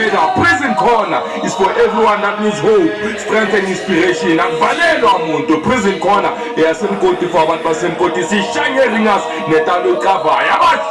together. Prison Corner is for everyone that needs hope, strength and inspiration. Akuvalelwa umuntu. Prison Corner eyaseMkoti for abantu baseMkoti. Sishanye ringas netalo ikavaya. Yabash!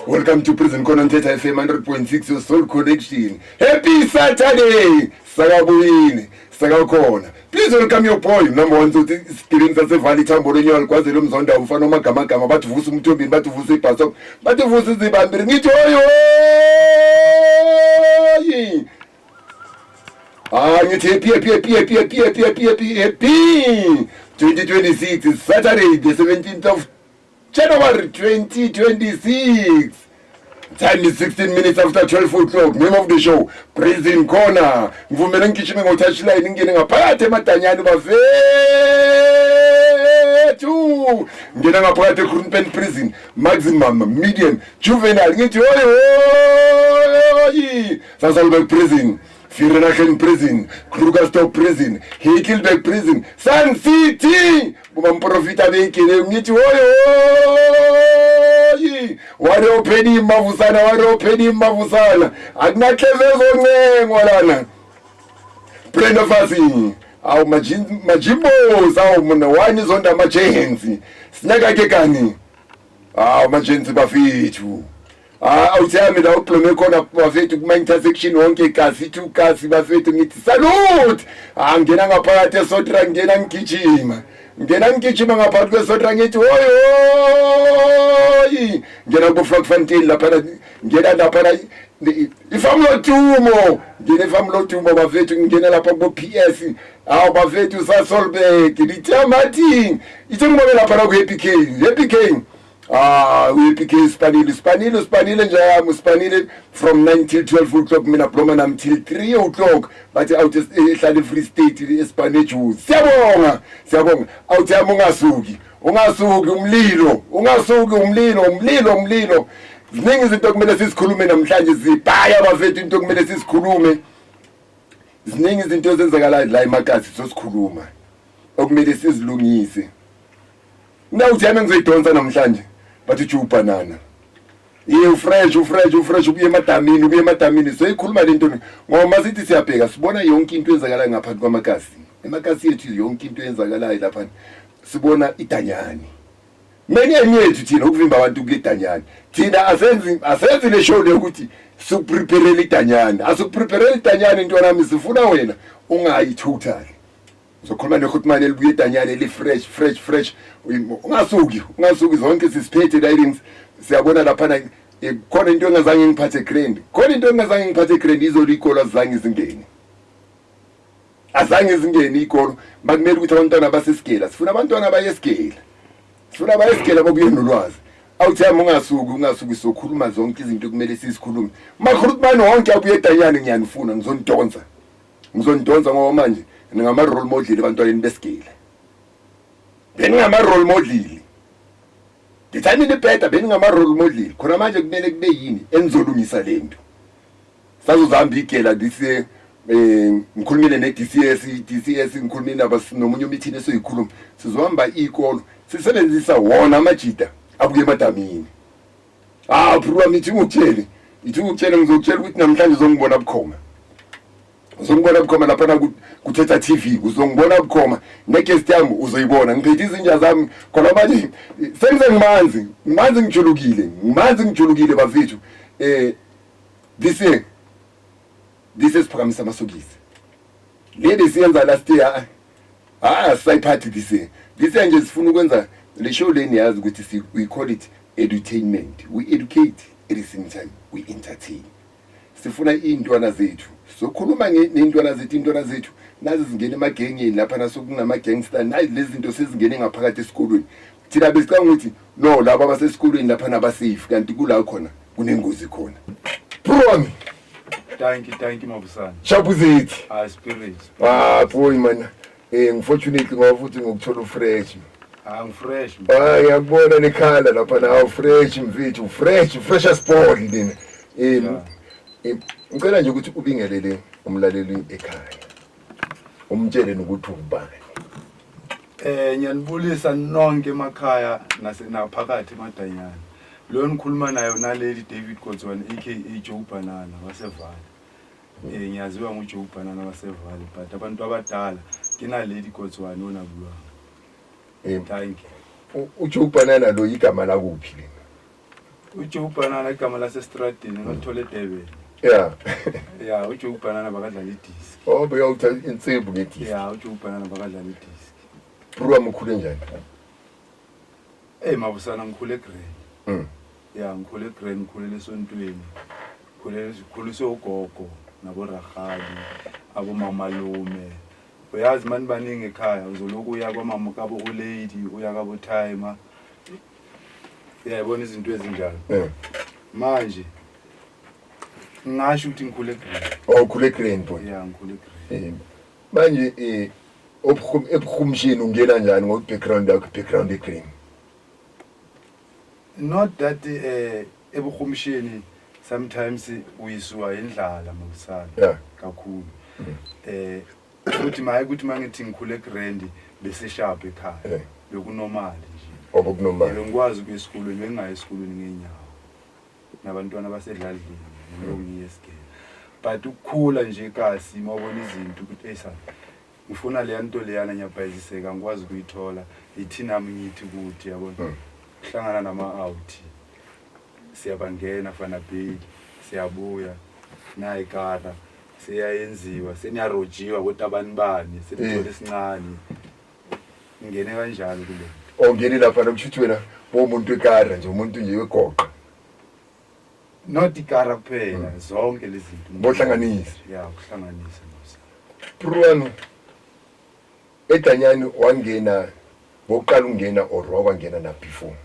Welcome to Prison Corner on Theta FM 100.6, your soul connection. Happy Saturday! Sakabuyini, sakakhona. Please welcome your boy, number one, so Steven Sasevali Tambolenyo alkwazi lo mzonda umfana magama bathi vusa umthombini bathi vusa ibhaso bathi vusa izibambiri ngithi hoyo ngithi happy 2026 is Saturday the 17th of January 2026. Time is 16 minutes after 12 o'clock. Name of the show, Prison Corner. Ngivumela ngigijime ngo-touchline ngene ngaphakathi emadanyani bafethu. Ngena ngaphakathi eKroonpan Prison, maximum, medium, juvenile. Ngithi hoyi. Sasolburg Prison, Vereeniging Prison, Krugersdorp Prison, Heidelberg Prison, Sun City. Bumamprofita benkile ngithi hoyi. Wari opheni mavusana akunakhlevezo ncengwa lana Brenda Fassi awu majimbos awu mna wani zonda majensi sinaka ke kani awu majensi bafethu awuthami la uxhome khona bafethu kuma intersection wonke kasi bafethu ngithi salute ngena ngaphakathi esotra ngena ngigijima ngaphakathi kwesotra ngithi hoyo ngena ku Frankfontein lapha ngena lapha ifamlo tumo bafethu ngena lapha ku PS bafethu sasolbek lithamati ithengibone lapha ku Happy K we Spanile njayami Spanile from 9 till 12 o'clock mina Bloman until 3 o'clock but out ehlala Free State eSpanish juice siyabonga awuthama ungasuki umlilo ziningi izinto kumele sizikhulume namhlanje zibhaya bafethu into kumele sizikhulume ziningi izinto ezenzakala la emakasi sosikhuluma okumele sizilungise nawuthama ngizoyidonsa namhlanje bathi ubanana fresh ubuye emadamini so ikhuluma lento ngoba sithi siyabheka sibona yonke into ezakala ngaphansi kwamakasi emakasi yethu yonke into eyenzakalayo lapha sibona idanyani menyenye yethu thina ukuvimba abantu kuyedanyani thina asenzi le show le ukuthi sikuprepare idanyani asikuprepare idanyani into nami sifuna wena ungayi total uzokhuluma nekhutmane elibuye idanyani eli fresh ungasuki zonke sisiphethe writings siyabona lapha khona into engazange ngiphathe grand izolo ikolo azange zingene ikolo makumele ukuthi abantwana basesigela sifuna abantwana abayesigela bokuye nolwazi awuthama ungasuki sokhuluma zonke izinto kumele sizikhulume makhulumane wonke abuye edanyani ngiyanifuna ngizondonsa ngoba manje ngingama role model abantwaneni besigela beningama role model ngithani nibheda beningama role model khona manje kumele kube yini enizolungisa lento sazozamba igela dise ngikhulumile ne-DCS ngikhulumile nomunye umithini esiyikhuluma sizohamba ikolo sisebenzisa wona amajida abuye emadamini pruwa mithi ngikutshele ngizokutshela ukuthi namhlanje uzongibona bukhoma lapha kuTheta TV uzongibona bukhoma neguest yami uzoyibona ngiphethe izinja zami khona manje sengize ngimanzi ngijulukile bafethu this is Phakamisa Masokisi lady siyenza last year sayiphathi this year nje sifuna ukwenza le show leni yazi ukuthi we call it edutainment, we educate at the same time we entertain. Sifuna iintwana zethu sokhuluma neintwana zethu nazi zingene emagengeni lapha nasokunama gangster nazi lezi zinto sezingene ngaphakathi esikolweni thina besicanga ukuthi no laba abasesikolweni lapha nabasafe kanti kula khona kunengozi khona promi. Thank you mabusana shabu zethu spirit boy man unfortunately ngoba futhi ngokuthola fresh fresh ngiyakubona nekhala lapha na fresh mfethu fresh as ball lena ngicela nje ukuthi ubingelele umlaleli ekhaya umtshele nokuthi ubani Ngiyanibulisa nonke emakhaya naphakathi emadanyana. Lo nikhuluma nayo naleli David Kotswane aka Joe Banana wasevale. Ngiyaziwa ngoJoe Banana wasevale but abantu abadala kinaleli Kotswane onabuwa. Thank you. uJoe Banana lo igama lakuphi lena? uJoe Banana igama lasestradini ngalithola eDurban. Yeah. Yeah, uJoe Banana bakadlala idisc. Oh beyawutha insipho ngedisc. Yeah, uJoe Banana bakadlala idisc. Program ukhule njani? Mabusana ngikhule eGrand. Yeah, ngikhule eGrand, ngikhulele esontweni. Ngikhuliswe ugogo naborahali, abomamalume. Uyazi mani baningi ekhaya, uzoloku uya kwamama kabo uLady, uya kabo Timer. Yabona izinto ezinjalo. Manje ngisho ukuthi ngikhule eGrand. Oh ukhule eGrand boy. Yeah, ngikhule eGrand. Manje ebukhumshini ungena njani ngo-background yakho, background eGrand? Not that ebukhumshini sometimes uyiswa indlala mabusana. Yeah. Kakhulu. Futhi maye ukuthi mangithi ngikhule eGrand bese sharp ekhaya. Bekunormal nje. Obukunormal. Ngikwazi ukuya esikolweni, bengayi esikolweni ngenyawo. Nabantwana basedlalini ngiyokuya esikole. But ukukhula nje kasi mawubona izinto ukuthi esana ngifuna le nto leyana nyabhayiziseka ngikwazi ukuyithola ithina ngithi ukuthi yabona kuhlangana nama-out siyabangena fana big siyabuya nayi kara siyayenziwa seniyarojiwa kodwa abanibani sithole esincane ngene kanjalo kule Ongene lapha nokushuthi wena bomuntu ekara nje umuntu nje wegoqa. not ikara kuphela zonke lezi zinto Bohlanganisa. yeah kuhlanganisa mos Program edanyani wangena boqala ungena or wangena na before?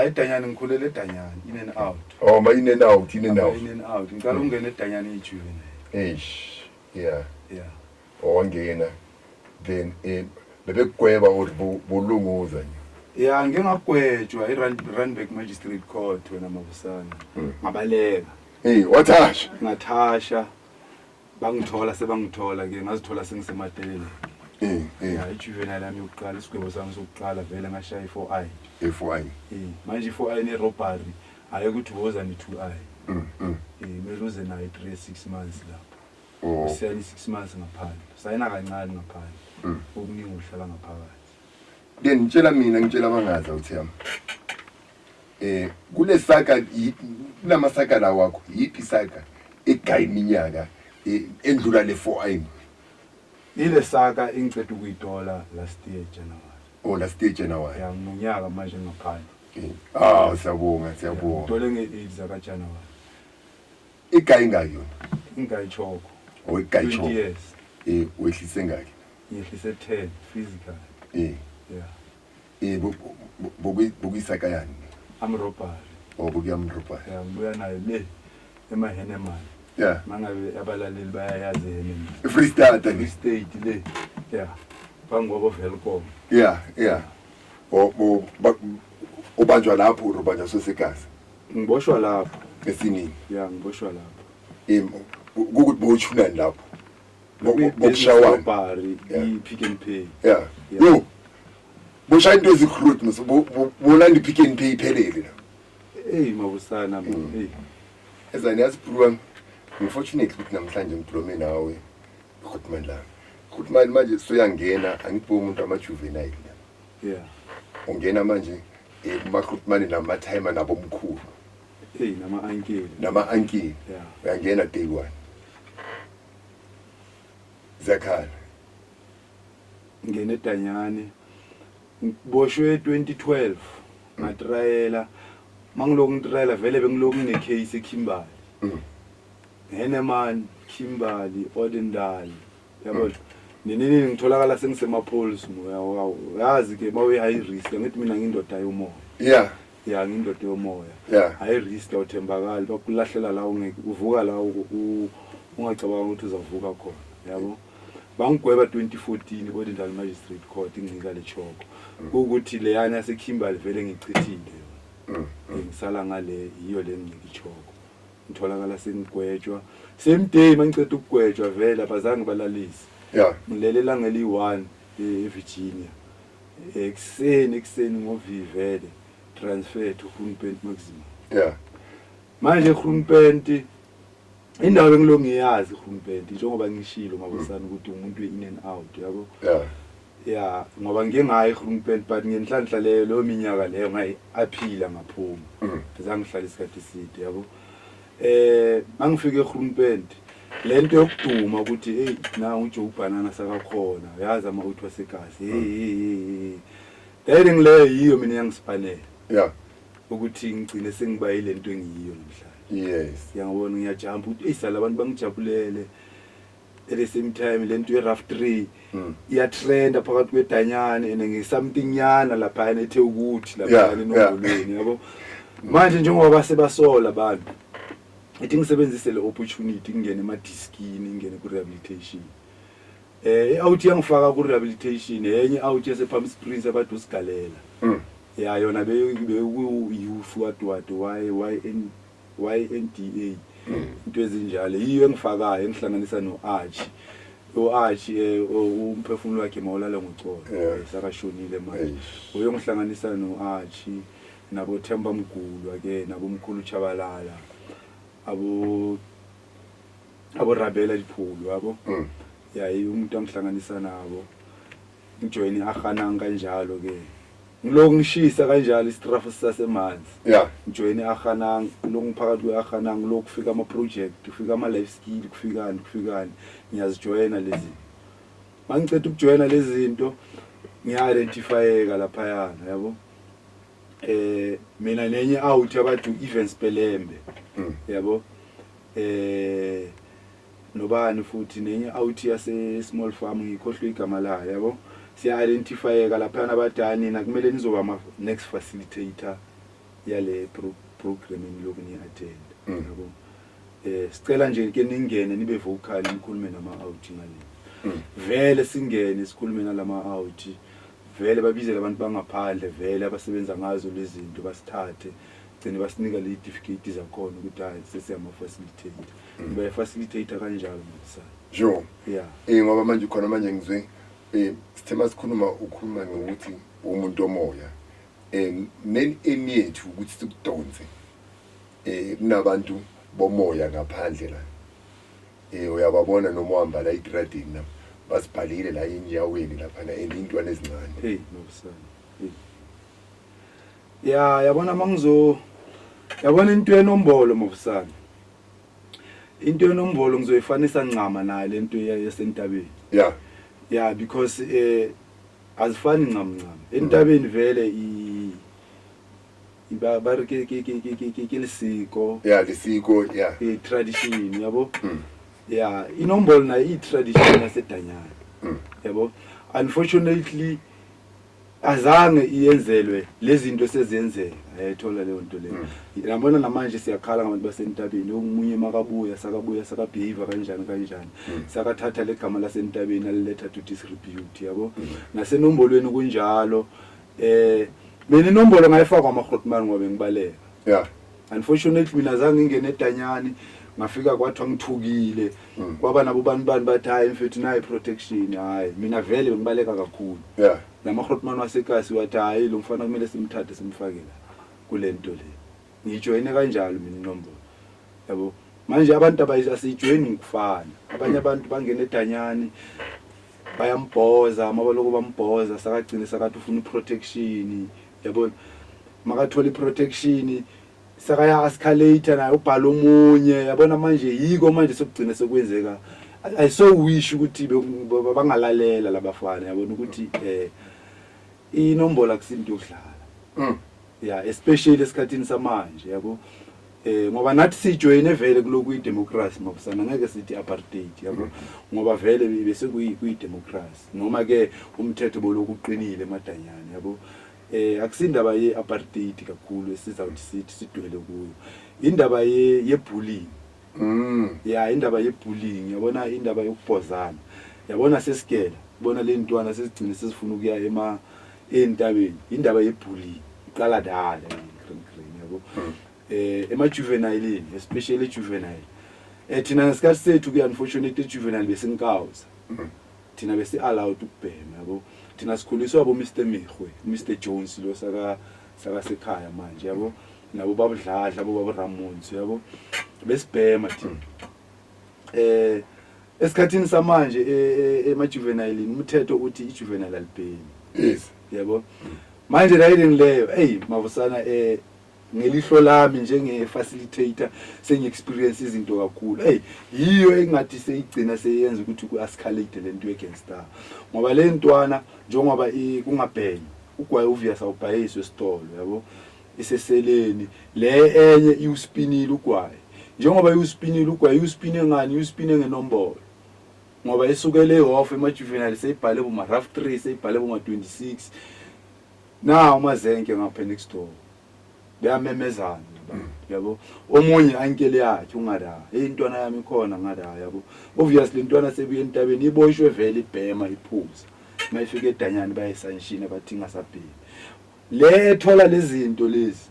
edanyani ngikhulele edanyani in and out. Oh ma in and out, in and out. In and out ngicala ungena edanyani ejuvenile. Yeah. Yeah. Wangena then bebegweba or bolunguza nje. Yeah, ngingagwetshwa iRandburg Magistrate Court wena mabusana. Ngabaleka. Wathasha. Ngathasha. Bangithola sebangithola ke ngazithola sengisemadeleni. Yeah, ijuvenile yami yokuqala isigwebo sami sokuqala vele ngashaya i4I. F1. Manje i4I ne robbery ayekuthi woza ni 2I. Meluze nayo 3-6 months lapho. Usiyani 6 months ngaphandle. Sayina kancane ngaphandle. Okuningi uhlala ngaphakathi. Then ngitshela mina ngitshela abangaza uThema. Kule saka kulamasaka la wakho yipi saka egayiminyaka endlula le 4I. Ile saka engicede ukuyitola last year January. Oh last year January. Ya ngonyaka manje ngaphandle. Siyabonga. Ngitole nge-8 ka January. Igayi ngayo yona. Ingaychoko. Oh igayi 20 years. Wehlise ngaki. Yehlise 10 physical. Yeah. Bokuyisaka yani. I'm robbery. Oh bokuyamrubha. Yeah, ngibuya nayo le emahenemani. Yeah. Mangabe abalaleli bayayazi yena. Free starter ni State le. Yeah. Bangobo Velcom. Yeah. Ubanjwa lapho ubanjwa sosekazi. Ngiboshwa lapho. Esinini. Yeah, ngiboshwa lapho. Ukuthi bochunani lapho. Bokushawana. Robbery, i-Pick n Pay. Yeah. Yo. Boshaya into ezikhruthi mse bolanda iPick n Pay iphelele la. Mabusana Ezani yasipruwa unfortunately ukuthi namhlanje ngidrome nawe Goodman la. Goodman manje soyangena angithi umuntu amajuvenile la. Yeah. Ungena manje kuma Goodman nama Timer nabo omkhulu. Nama uncle. Yeah. Uyangena day 1. Zakhala. Ngene edanyani. Boshwe 2012 ngatrayela mangiloku ngitrayela vele bengiloku ne case eKimberley. Heneman Kimberley Odendal yabo ninini ngitholakala sengisemapholis yazi ke mawe high risk ngithi mina ngindoda yomoya. Yeah ngindoda yomoya. High risk awuthembakali bakulahlela la uvuka la ungacabanga ukuthi uzavuka khona yabo. Bangigweba 2014 Odendal Magistrate Court nginika le choko ukuthi leyana yaseKimberley vele ngichithile ngisala ngale iyo le nginika ichoko ngitholakala sengigwetshwa same day mangiceda ukugwetshwa vele abazange balalisi yeah ngilelela ngeli 1 eVirginia Ekseni ngovivele transfer to Groenpent Maximum. Yeah. Manje Groenpent indawo engilo ngiyazi Groenpent njengoba ngishilo mabusana ukuthi umuntu in and out yabo. Yeah. Yeah, ngoba ngike ngayi Groenpent but ngenhlanhla leyo minyaka leyo ngayi aphila ngaphuma. Azange ngihlala isikhathi eside yabo. Mangifike Groenpent lento yokuduma ukuthi hey na uJoe Banana sakakhona yazi ama-out wasegazi hey ngile yiyo mina yangispanela Yeah. ukuthi ngicine sengibayile lento engiyiyo namhlanje. Yes. Ngiyabona ngiyajumpa ukuthi eyisala abantu bangijabulele at the same time lento ye-rough 3 iyatrenda phakathi kwedanyane and ngisomething yana lapha ethe ukuthi lapha enongolweni yabo. Manje njengoba sebasola abantu ithi ngisebenzise le opportunity ngene emadiskini ngene ku rehabilitation. I-out yangifaka ku rehabilitation enye out yase Palm Springs abantu usigalela. Ya yona be youth what YNDA into ezinjalo yiyo engifakayo engihlanganisa noArch. OArch umphefumulo wakhe mawulala ngocolo sakashonile manje. Uyongihlanganisa noArch nabo Themba Mgulu ake nabo Mkhulu Chabalala. Abo Rabela Diphulu yabo. Yeah, umuntu angihlanganisa nabo. Ngijoin ahananga kanjalo ke. Ngiloko ngishisa kanjalo istrafu sasemanzi. Yeah. Ngijoin ahananga lo ngiphakathi kweahananga lo kufika ama project, kufika ama life skill, kufikani. Ngiyazijoina lezi. Mangicela ukujoina lezi zinto ngiya-identifyeka lapha yana yabo. Mina nenye out abantu events Pelembe. Yabo. Nobani futhi nenye out yase small farm ngikhohlwe igama layo yabo. Siya identifyeka lapha nabadani na kumele nizoba ama next facilitator yale program engilokhu ni attend yabo. Sicela nje ke ningene nibe vocal nikhulume nama out ngale. Vele singene sikhulume nalama out. Vele babizele abantu bangaphandle vele abasebenza ngazo lezi zinto basithathe gcine basinika le certificate zakhona ukuthi hayi sesiyama facilitator. Ngiba facilitator kanjalo msa. Sure. Yeah. Ngoba manje khona manje ngizwe sithema sikhuluma ukhuluma ngokuthi umuntu omoya. Men emiyethu ukuthi sikudonse. Kunabantu bomoya ngaphandle la. Uyababona noma uhamba la igrading na basibhalile la enyaweni lapha na intwana ezincane. Hey nobusana. Yeah, yabona yabona into enombolo mobusana. Into enombolo ngizoyifanisa ncama nayo lento yasentabeni. Yeah. Yeah, because azifani ncam. Entabeni vele ibarike ke lisiko. Yeah, lisiko, yeah. Tradition yabo. Yeah, inombolo na tradition yasedanyana. Yabo. Unfortunately azange iyenzelwe lezi zinto sezenzeka ayithola leyo nto leyo. Yabona namanje siyakhala ngabantu basentabeni omunye makabuya sakabehave kanjani sakathatha legama lasentabeni aliletha to disrepute yabo. Nasenombolweni kunjalo mina inombolo ngayifaka amaGrootman ngoba ngibaleka. Yeah. Unfortunately mina azange ngingene edanyani ngafika kwathiwa ngithukile kwaba nabo bani bathi hayi mfethu nayi protection hayi mina vele ngibaleka kakhulu. Yeah. NamaGrootman waseKasi wathi hayi lo mfana kumele simthathe simfake la kule nto le. Ngijoyine kanjalo mina inombolo. Yabo. Manje abantu abasijoyini ngikufana. Abanye abantu bangena edanyani bayambhoza amabaloko bambhoza sakagcina sakathi ufuna protection yabona. Makathola iprotection sakaya escalator nayo ubhala omunye yabona manje yiko manje sokugcina sekwenzeka. I so wish ukuthi bangalalela labafana yabona ukuthi inombolo akusinto yokudlala. Yeah, especially esikhathini samanje yabo. Ngoba nathi sijoyine vele kuloku idemocracy mabusana ngeke sithi apartheid yabo. Ngoba vele bese kuyidemocracy noma ke umthetho boloku uqinile emadanyana yabo. Akusindaba ye-apartheid kakhulu esizawuthi sithi sidwele kuyo. Indaba ye-bullying. Yeah, indaba ye-bullying yabona indaba yokubhozana. Yabona sesikela bona le ntwana sesigcine sesifuna ukuya entabeni. Indaba ye-bullying iqala dala yabo. Ema-juvenile especially juvenile. Thina ngesikhathi sethu ke unfortunately juvenile bese ngikawuza. Thina bese allowed ukubhema yabo. thina sikhuliswa abo Mr Mihwe, Mr Jones lo saka sekhaya manje yabo, nabo babudladla abo baba Ramonzi yabo, besibhema thina. Esikhathini samanje emajuvenile umthetho uthi ijuvenile alibhemi. Yes. Yabo. Manje riding leyo, mavusana ngelihlo lami njenge facilitator sengi-experience izinto kakhulu. Yiyo engathi seyigcina seyenza ukuthi ku-escalate lento ye-gangster. Ngoba le ntwana njengoba kungabhenyi, ugwayi uVius awubhayiswe esitolo yabo. Iseseleni le enye iuspinile ugwayi. Njengoba iuspinile ugwayi, iuspine ngani? Iuspine ngenombolo. Ngoba esukele off emajuvenile seyibhale boma rough 3, seyibhale boma 26. Na umazenke ngapha next door. Beyamemezana yabo. Omunye ankele yakhe ungada. Intwana yami khona ngada yabo. Obviously intwana sebuye entabeni iboshwe vele ibhema iphuza. Mayifike eDanyani bayesanshini bathi ngasabhili. Le ethola lezi zinto lezi.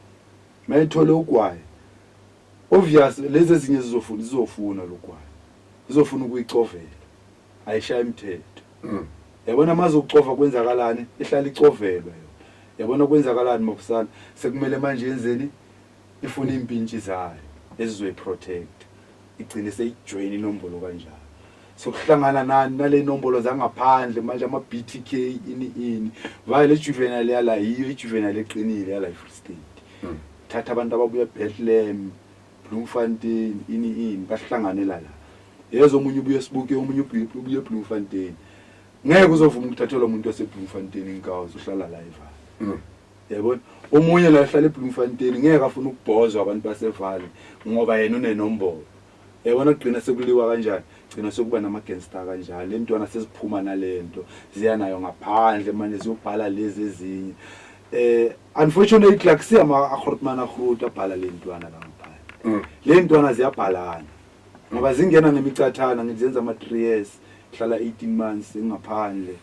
Mayithola ugwayi. Obviously lezi ezinye zizofuna lokwayi. Zizofuna ukuyicovela. Ayishaya imithetho. Yabona mazokucova kwenzakalani? Ihlala icovelwa. Yabona kwenzakalani mafusana? Sekumele manje yenzeni ifuna impintshi zayo ezizoyi protect. Igcine seyijoin inombolo kanjalo. Sokuhlangana nani nale nombolo zangaphandle manje ama BTK ini. Vale juvenile yala yiyo ijuvenile eqinile yala Free State. Thatha abantu ababuya Bethlehem, Bloemfontein ini bahlanganela la. Yezo omunye ubuye sibuke omunye ubuye Bloemfontein. Ngeke uzovuma ukuthathelwa umuntu waseBloemfontein inkawu uhlala live. Yabona omunye la ehlala eBloemfontein ngeke afune ukubhozwa abantu basevale ngoba yena unenombolo. Yabona kugcina sekuliwa kanjani? Gcina sokuba nama-gangster kanjalo. Le ntwana seziphuma nalento ziyanayo ngaphandle manje ziyobhala lezi ezinye. Unfortunately like siyama akhortmana khruta abhala le ntwana la ngaphandle. Le ntwana ziyabhalana. Ngoba zingena nemicathana ngizenza ama 3 years, hlala 18 months ngaphandle.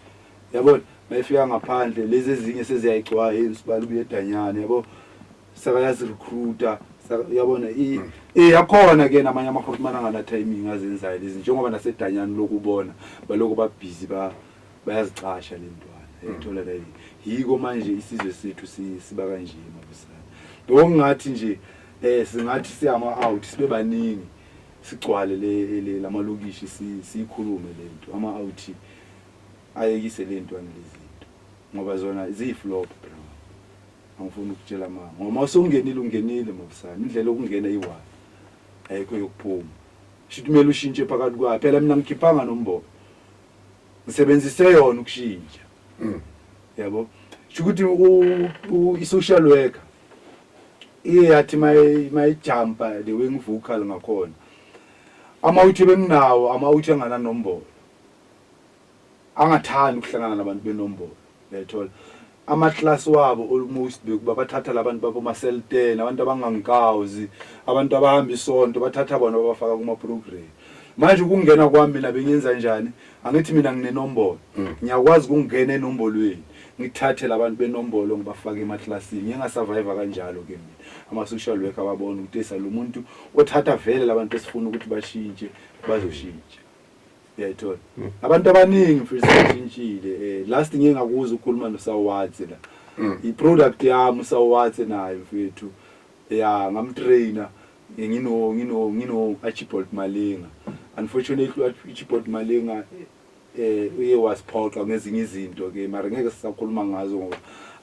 Yabona mayifika ngaphandle lezi ezinye seziyayicwa sibala ubuye eDanyani yabo. Sakayazi recruiter yabona yakhona ke namanye amakhortmana ngana timing azenzayo lezi njengoba naseDanyani lokubona baloko ba busy bayazicasha le ntwana. Ethola la yiko manje isizwe sethu siba kanje mabusana. Ngokungathi nje singathi siyama out sibe baningi. Sigcwale le lamalokishi sikhulume lento ama out ayekise lento anelezinto ngoba zona ziflop bro. Angifuni ukutshela ngoba usongenile mabusana indlela okungena iwala ayikho yokuphuma. Shikumele ushintshe phakathi kwa phela mina ngikhiphanga nombolo. Ngisebenzise yona ukushintsha. Yabo. Ukuthi i-social worker iyathi mayijumpa the way ngivuka ngakhona. Amawuthi benginawo amawuthi angana nombolo. Angathani ukuhlangana nabantu benombolo. Uyathola. Ama-class wabo almost bekuba bathatha labantu babo ma-cell 10, abantu abangangikawuzi, abantu abahamba isonto bathatha bona babafaka kuma-program. Manje ukungena kwami mina bengenza njani? Angithi mina nginenombolo. Ngiyakwazi ukungena enombolweni. Ngithathe labantu benombolo ngibafake ema-classini. Ngingasurvive kanjalo ke mina. Ama-social worker babona ukuthi esalo umuntu othatha vele labantu esifuna ukuthi bashintshe bazoshintsha. Uyayithola. Abantu abaningi mfethu seshintshile. Last ngeke ngakuza ukukhuluma noSawathe la. I-product yami uSawathe nayo mfethu. Ngamtrainer ngino Archibald Malinga. Unfortunately Archibald Malinga uye wasiphoqa ngezinye izinto ke mara ngeke sisakhuluma ngazo ngoba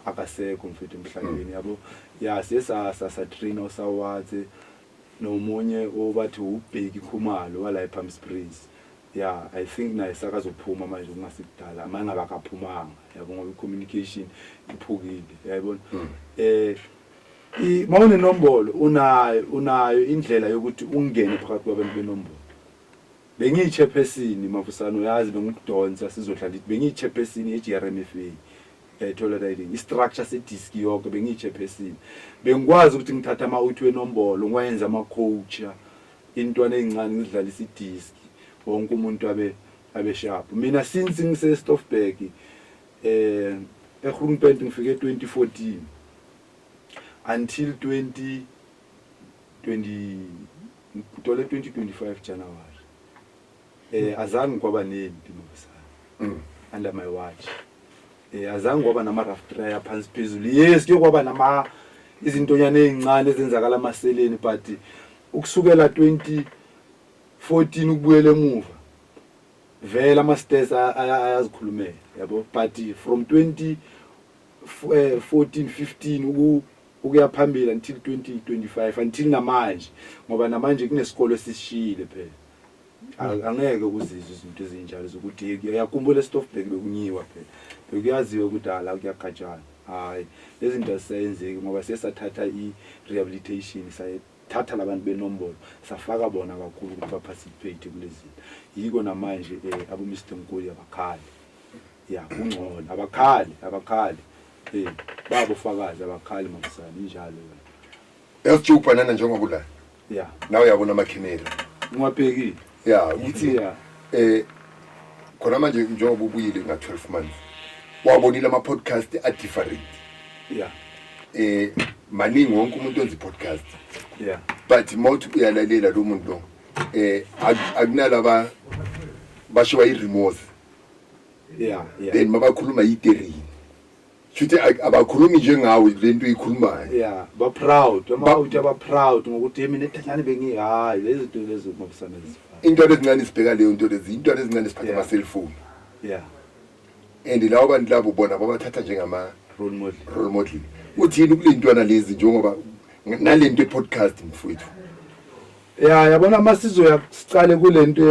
akasekho mfethu emhlabeni yabo. Siyasa trainer uSawathe nomunye obathi uBheki Khumalo wala ePalm Springs. I think naye sakazophuma manje kungasikudala manje abakaphumanga yabo ngoba i-communication iphukile yayibona. Mawune nombolo unayo indlela yokuthi ungene phakathi kwabantu benombolo. Bengiyichairperson mafusana uyazi bengikudonsa sizohlala bengiyichairperson yeGRMFA. Yayithola riding istructure sedisk yonke bengiyichairperson. Bengikwazi ukuthi ngithatha ama-out wenombolo ngwayenza ama-coach intwana ezincane ngidlalisa idisk. Wonke umuntu abe sharp. Mina since ngise Stoffberg eGroenpoint ngifike 2014 until 2025 January. Azange kwaba nempi mabusana under my watch. azange kwaba nama-rough dryer phansi phezulu. Yes, kuye kwaba nama izintonyana ezincane ezenzakala amaseleni, but ukusukela 2014 ukubuyela emuva vele ama-stairs ayazikhulumela yabo, but from 2014 15 ukuya phambili until 2025 until namanje, ngoba namanje kunesikole esishile phela. Angeke ukuzizwe izinto ezinjalo zokuthi yakhumbula eStoffberg bekunyiwa phela, bekuyaziwa ukuthi la kuyakhatshana. Hayi, lezi zinto asenzeki ngoba sesathatha i-rehabilitation, sayithatha labantu benombolo safaka bona kakhulu ukuthi baparticipate kulezi. Yiko namanje abo Mr Nkuli abakhali. Ya, ungcono abakhali. Babo fakazi abakhali mabusana injalo. Yasijupa nana njengoba la. Yeah. Nawe uyabona amakhemera. Ngwabhekile. Yeah, ukuthi khona manje njengoba ubuyile nga 12 months. Wabonile ama podcast a different. Yeah. Maningi wonke umuntu onzi podcast. Yeah. But mawuthi uyalalela lo muntu lo akunalaba bashiwa i-remorse. Yeah. Then mabakhuluma i-theory. Shuthi abakhulumi njengawe lento uyikhulumayo. Yeah, ba proud ngokuthi mina eThanyani bengihayi lezi zinto lezi mabusana lezi. Into ezincane sibheka leyo nto lezi, into ezincane siphatha ama cellphone. Yeah. And lawo bantu labo bona babathatha njengama role model. Uthini kulintwana lezi njengoba nalento podcast mfowethu? Yeah, yabona masizo yaqale kulento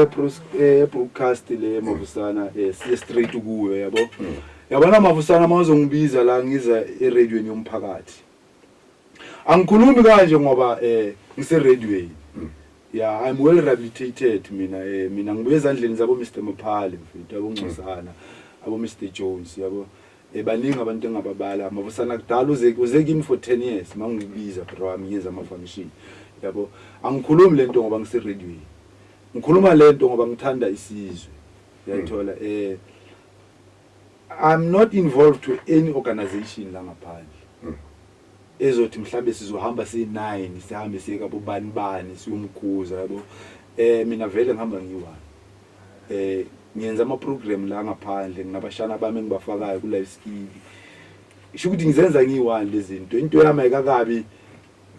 ye-broadcast le mabusana siye straight kuwe yabo. Yabona mavusana mawuzongibiza la ngiza eradioweni yomphakathi. Angikhulumi kanje ngoba ngise radioweni. Yeah, I'm well rehabilitated mina ngibuye ezandleni zabo Mr Mphali mfethu abongcosana abo Mr Jones yabo. Baningi abantu engababala mavusana kudala uze kimi for 10 years mangibiza bro wami ngiyenza ama function. Yabo, angikhulumi lento ngoba ngise radioweni. Ngikhuluma lento ngoba ngithanda isizwe. Uyathola I'm not involved to any organization la ngaphandle. Ezothi mhlambe sizohamba si9 sihambe siyeka bobani siyomkhuza yabo. Mina vele ngihamba ngiyi-1. Ngiyenza ama program la ngaphandle nginabashana bami engibafakayo ku live skill. Isho ukuthi ngizenza ngiyi-1 lezi zinto. Into yami ayikakabi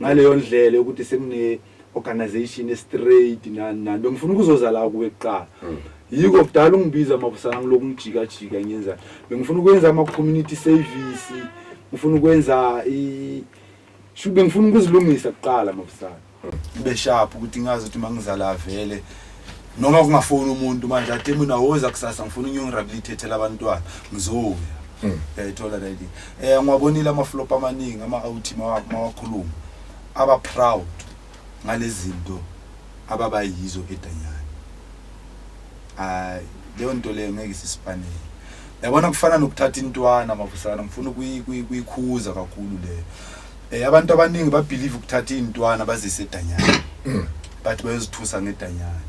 ngaleyo ndlela ukuthi semine organization straight nani bengifuna ukuzoza la kuwe eqala. Yiko kudala ungibiza mabusana ngiloku ngijika ngiyenza. Bengifuna ukwenza ama community service, ngifuna ukwenza bengifuna ukuzilungisa kuqala mabusana. Ngibe sharp ukuthi ngazi ukuthi mangizala vele noma kungafoni umuntu manje athi mina woza kusasa ngifuna unyongirehabilitate labantwana ngizoya. Yayithola la idea. Ngwabonile ama flop amaningi ama out mawakhuluma aba proud ngalezi zinto ababayizo eThanyani. Leyo nto leyo ngeke sisipanele. Yabona kufana nokuthatha intwana mavusana ngifuna ukuyikhuza kakhulu leyo. Abantu abaningi ba believe ukuthatha intwana bazise eThanyani. But bayozithusa ngeThanyani.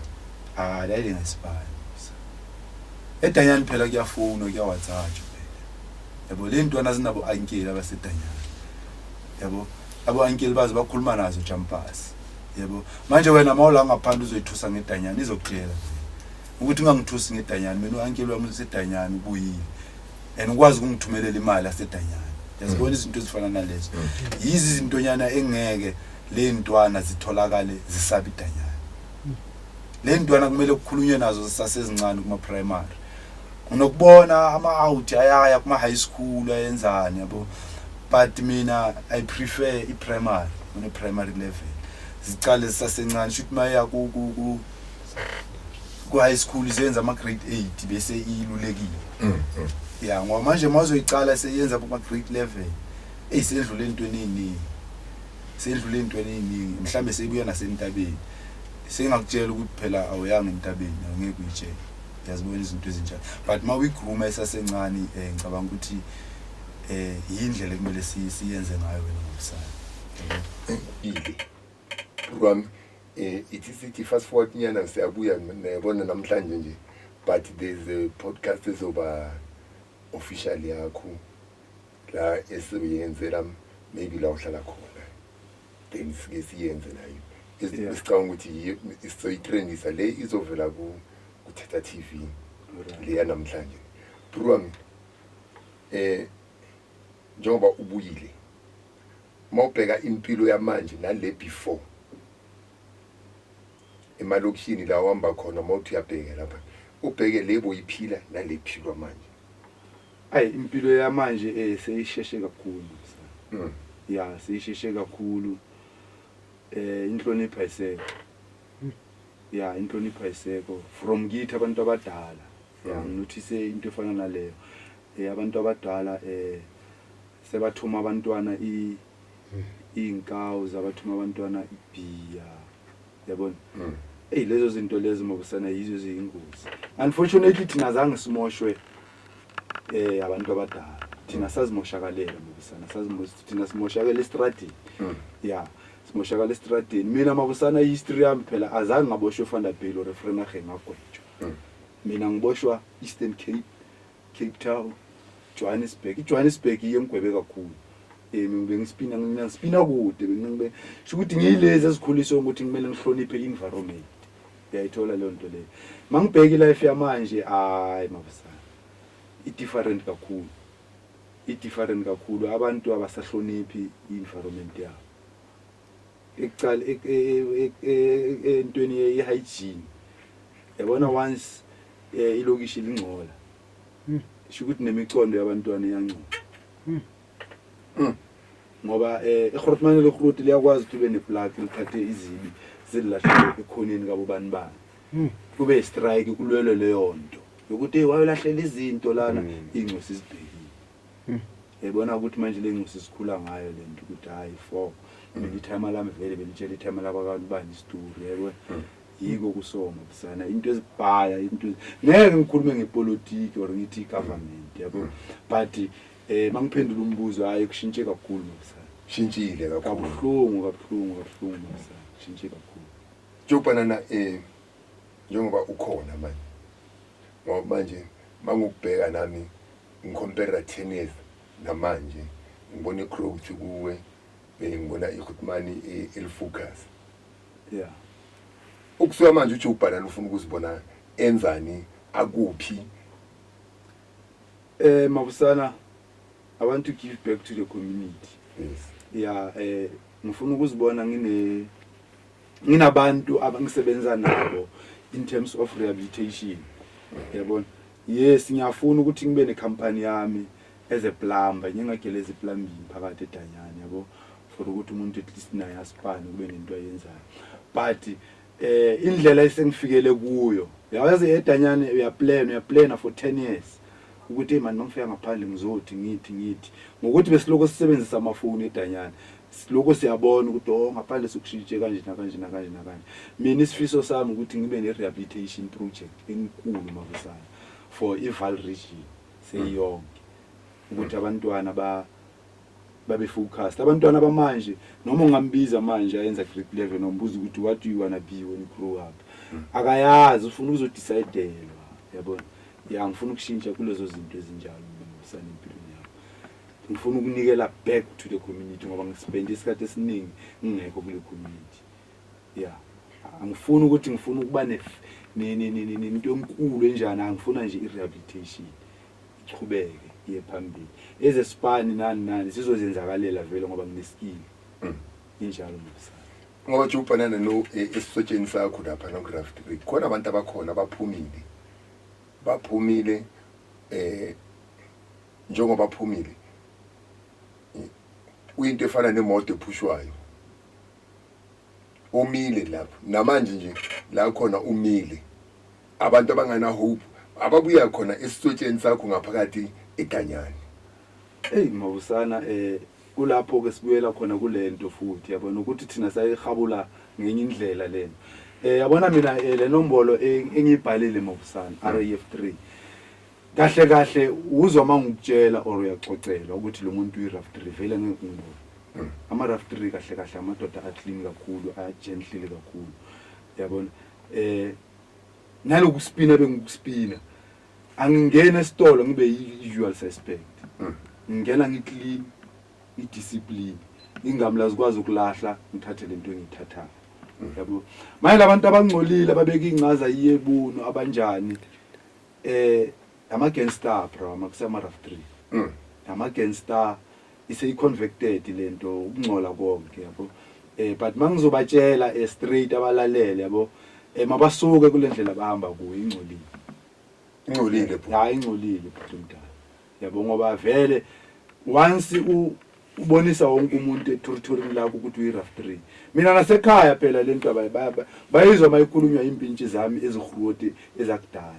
Lale ngasipani. eThanyani phela kuyafona kuya WhatsApp phela. Yabo le ntwana zinabo uncle abaseThanyani. Yabo abo uncle bazi bakhuluma nazo jumpers. Yabo manje wena mawula ngaphandle uzoyithusa ngeThanyani izokutshela ukuthi ungangithusi ngeThanyani mina uncle wami useThanyani ubuyile and ukwazi ukungithumelela imali aseThanyani. Yazibona izinto ezifana nalezo. Yizi izintonyana engeke le ntwana zitholakale zisabi eThanyani. Le ntwana kumele kukhulunywe nazo sasezincane kuma primary. Unokubona ama out ayaya kuma high school ayenzani yabo. But mina I prefer i-primary on a primary level. Zicale sasencane shothi maya ku high school izenza ama grade 8 bese ilulekile. Yeah, ngoba manje mazoyicala seyenza kuma grade level. Sendlule entweni eningi. Mhlambe seyibuya nasentabeni. Sengakutshela ukuthi phela awuyanga entabeni angeke uyitshele. Yazibona izinto ezinjalo. But mawigruma esasencane ngicabanga ukuthi yindlela ekumele siyenze ngayo wena ngobusana. From ithi fast forward nyana siyabuya nebona namhlanje nje, but there's a podcast ezoba official yakho la esiyenzela maybe la uhlala khona. Then siyenze nayo. Isicabanga ukuthi isoyitrendisa le izovela ku Thetha TV le yanamhlanje. Bro, njengoba ubuyile mawubheka impilo yamanje nale before emalokishini la uhamba khona mawuthi uyabheka lapha ubheke lebo iphila nale philwa manje ayi impilo yamanje seyisheshe kakhulu ya seyisheshe kakhulu inhlonipho ayiseko ya inhlonipho ayiseko from kithi abantu abadala ya nginothise into efana naleyo abantu abadala sebathuma abantwana inkawu zabathuma abantwana ibhiya yabona lezo zinto lezo mabusana yizo eziyingozi unfortunately thina zange simoshwe abantu abadala thina sazimoshakalela mabusana thina simoshakala estradini ya simoshakala estradini mina mabusana history yami phela azange ngaboshwe Vanderbijl or Vereeniging ngagwetshwa mina ngiboshwa Eastern Cape, Cape Town, Johannesburg. iJohannesburg iyengwebe kakhulu bengispina kude bengibe ukuthi ngiyilezi ezikhuliswe ukuthi kumele ngihloniphe environment yayithola leyo nto leyo mangibheka life yamanje hayi mabusana i-different kakhulu abantu abasahloniphi environment yabo ekucala entweni ye-hygiene yabona once ilokishi lingcola sho ukuthi nemicondo yabantwana iyangcola ngoba eGrootman leGroot liyakwazi ukuthi ube neplug lithathe izibi zililahle ekhoneni kabo bani kube strike kulwelwe leyo nto ukuthi wayolahlela izinto lana ingcosi sibhekile yabona ukuthi manje le ngcosi sikhula ngayo lento ukuthi hayi for mina ithama lami vele belitshela ithama labakantu bani istory yebo yiko kusoma busana into ezibhaya into ngeke ngikhulume ngepolitiki or ngithi government yabo but mangiphendula umbuzo hayi kushintshe kakhulu busana shintshile kakhulu kabuhlungu busana shintshe kakhulu Jobana njengoba ukhona manje ngoba manje mangubheka nami ngicompare 10 years namanje ngibona igrowth kuwe ngibona iGrootman elifocus yeah ukusuka manje uJobana ufuna ukuzibona enzani akuphi mabusana I want to give back to the community yes yeah ngifuna ukuzibona nginabantu abangisebenza nabo in terms of rehabilitation yabona yes ngiyafuna ukuthi ngibe necompany yami as a plumber ngingageleza plumbing phakathi eDanyani yabo for ukuthi umuntu at least naye asipane kube nento ayenzayo but indlela esengifikele kuyo yazi eDanyani uyaplana for 10 years ukuthi manje mangifika ngaphandle ngizothi ngithi ngokuthi besiloko sisebenzisa amafoni eDanyani siloko siyabona ukuthi ngaphandle sokushintshe kanje mina isifiso sami ukuthi ngibe ne rehabilitation project enkulu mabusana for iVaal region seyonke ukuthi abantwana babe focused abantwana bamanje noma ungambiza manje ayenza grade 11 nombuza ukuthi what do you wanna be when you grow up akayazi ufuna ukuzodecidelwa yabona ya ngifuna ukushintsha kulezo zinto ezinjalo mabusana empilweni yami ngifuna ukunikela back to the community ngoba ngispend isikhathi esiningi ngingekho kule community yeah angifuni ukuthi ngifuna ukuba nento enkulu enjani angifuna nje irehabilitation ichubeke iye phambili ezesipani nani sizozenzakalela vele ngoba ngineskill injalo mabusana ngoba Jobana no esisotsheni sakho lapha nograft khona abantu abakhona baphumile njengoba baphumile uyinto efana nemoto ephushwayo umile lapho namanje nje la khona umile abantu abangana hope ababuya khona esisotsheni sakho ngaphakathi eDanyani mabusana kulapho ke sibuyela khona kulento futhi yabona ukuthi thina sayihabula ngenye indlela lena yabona mina le nombolo engibhalile mabusana RAF3 kahle uzwa mangikutshela or uyaxoxela ukuthi lo muntu uyiRAF3 vele ngeke ngibone ama RAF3 kahle amadoda aclean kakhulu agently kakhulu yabona naloku spina bengikuspina angingena esitolo ngibe usual suspect ngingena ngiclean idiscipline ingami lazikwazi ukulahla ngithathe lento engiyithathayo yabo manje abantu abangcolile ababeka incaza yiyebuno abanjani ama gangster bro makusema RAF3 ama-gangster iseyi-convicted lento ukungcola konke yabo. But mangizobatshela straight abalalele yabo, mabasuke kule ndlela bahamba kuyo ingcolile bro. hayi ingcolile bhuti omdala yabo, ngoba vele once ubonisa wonke umuntu eterritory lakho ukuthi uyi-rough 3. Mina nasekhaya phela lento bayizwa mayikhulunywa impintshi zami ezihruti ezakudala